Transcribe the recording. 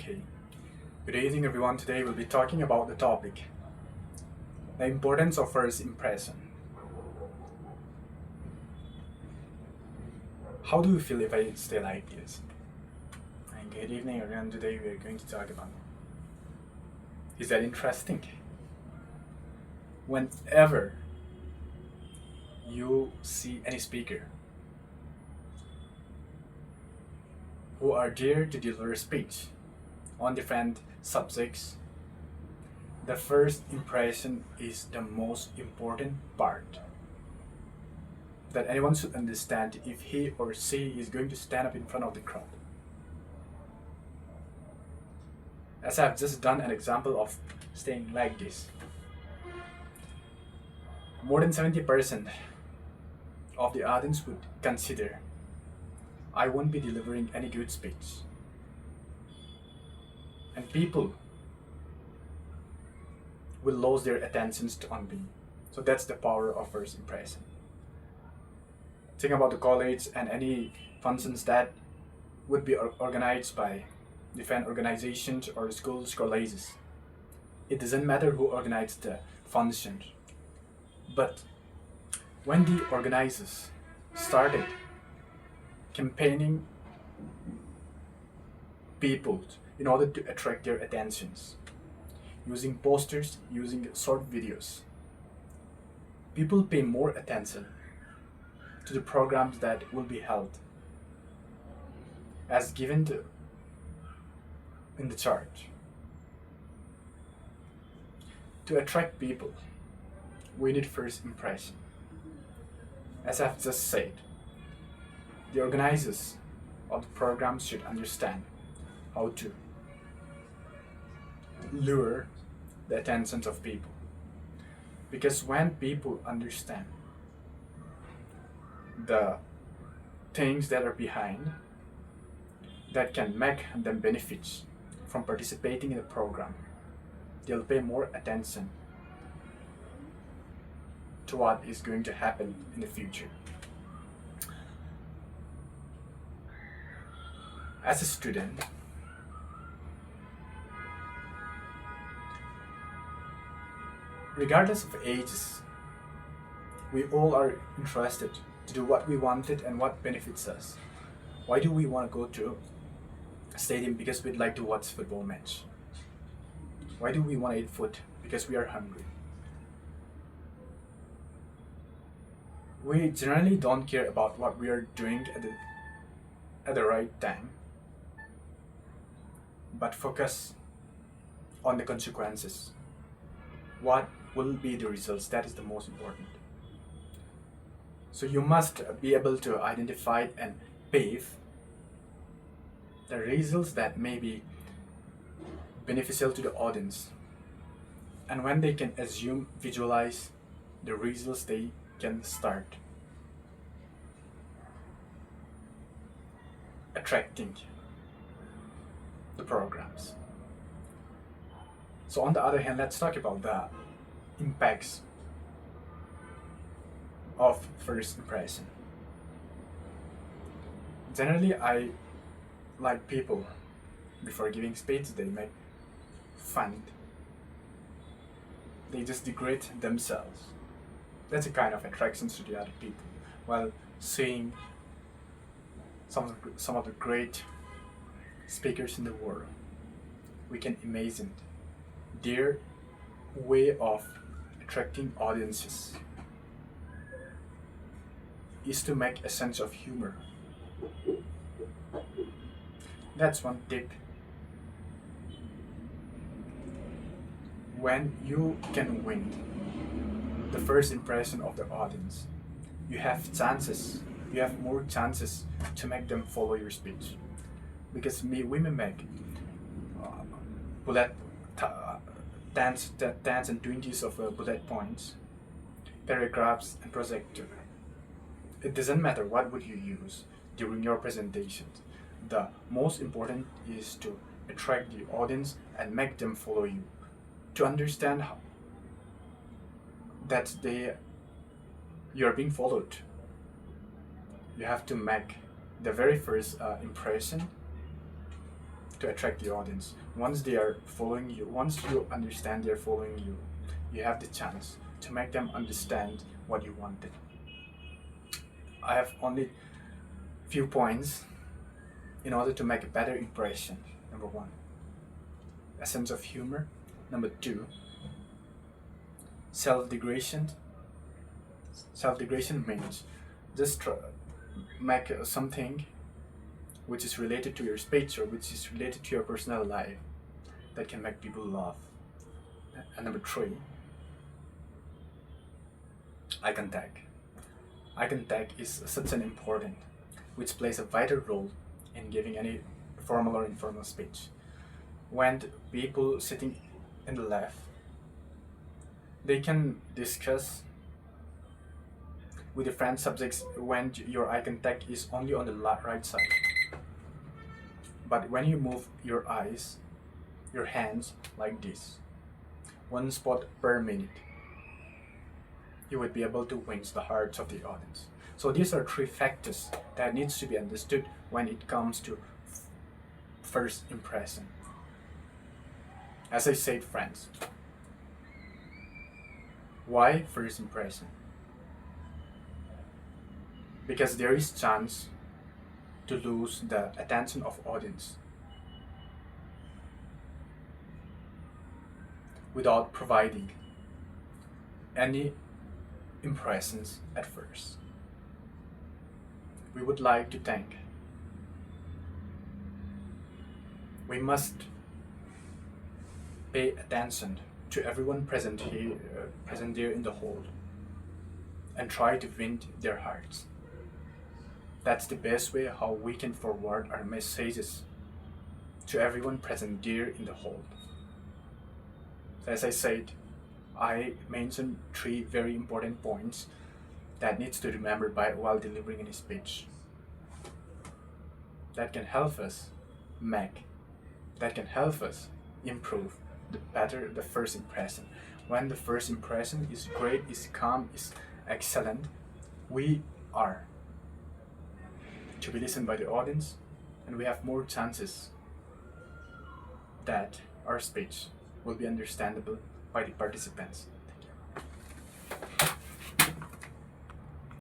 Okay. Good evening, everyone. Today we'll be talking about the topic the importance of first impression. How do you feel if I stay like this? And good evening, everyone. Today we are going to talk about is that interesting? Whenever you see any speaker who are there to deliver a speech on different subjects, the first impression is the most important part that anyone should understand if he or she is going to stand up in front of the crowd. As I've just done an example of staying like this, more than 70% of the audience would consider I won't be delivering any good speech. And people will lose their attentions on me. So that's the power of first impression. Think about the college and any functions that would be organized by different organizations or schools, colleges. It doesn't matter who organized the function, but when the organizers started campaigning people in order to attract their attentions, using posters, using short videos, people pay more attention to the programs that will be held as given in the chart. To attract people, we need first impression. As I've just said, the organizers of the programs should understand how to lure the attention of people. Because when people understand the things that are behind that can make them benefits from participating in the program, they'll pay more attention to what is going to happen in the future. As a student, regardless of ages, we all are interested to do what we wanted and what benefits us. Why do we want to go to a stadium? Because we'd like to watch a football match. Why do we want to eat food? Because we are hungry. We generally don't care about what we are doing at the right time, but focus on the consequences. What will be the results? That is the most important. So you must be able to identify and pave the results that may be beneficial to the audience. And when they can assume, visualize the results, they can start attracting the programs. So on the other hand, let's talk about the impacts of first impression. Generally, I like people before giving speech, they make fun. They just degrade themselves. That's a kind of attraction to the other people. While seeing some of the great speakers in the world, we can imagine their way of attracting audiences is to make a sense of humor. That's one tip. When you can win the first impression of the audience, you have more chances to make them follow your speech. Because we may make uh, bullet tens and 20s of bullet points, paragraphs, and projector. It doesn't matter what would you use during your presentations. The most important is to attract the audience and make them follow you. To understand that you are being followed, you have to make the very first impression to attract the audience. Once they are following you, once you understand they're following you, you have the chance to make them understand what you wanted. I have only few points in order to make a better impression. Number one, a sense of humor. Number two, self-degradation. Self-degradation means just make something which is related to your speech or which is related to your personal life that can make people laugh. And number three, eye contact. Eye contact is such an important, which plays a vital role in giving any formal or informal speech. When people sitting in the left, they can discuss with different subjects when your eye contact is only on the right side. But when you move your eyes, your hands like this, one spot per minute, you would be able to win the hearts of the audience. So these are three factors that needs to be understood when it comes to first impression. As I said, friends, why first impression? Because there is chance to lose the attention of audience without providing any impressions at first. We would like to thank. We must pay attention to everyone present there in the hall, and try to win their hearts. That's the best way how we can forward our messages to everyone present there in the hall. So as I said, I mentioned three very important points that needs to remember while delivering any speech. That can help us improve the first impression. When the first impression is great, is calm, is excellent, we are to be listened by the audience, and we have more chances that our speech will be understandable by the participants.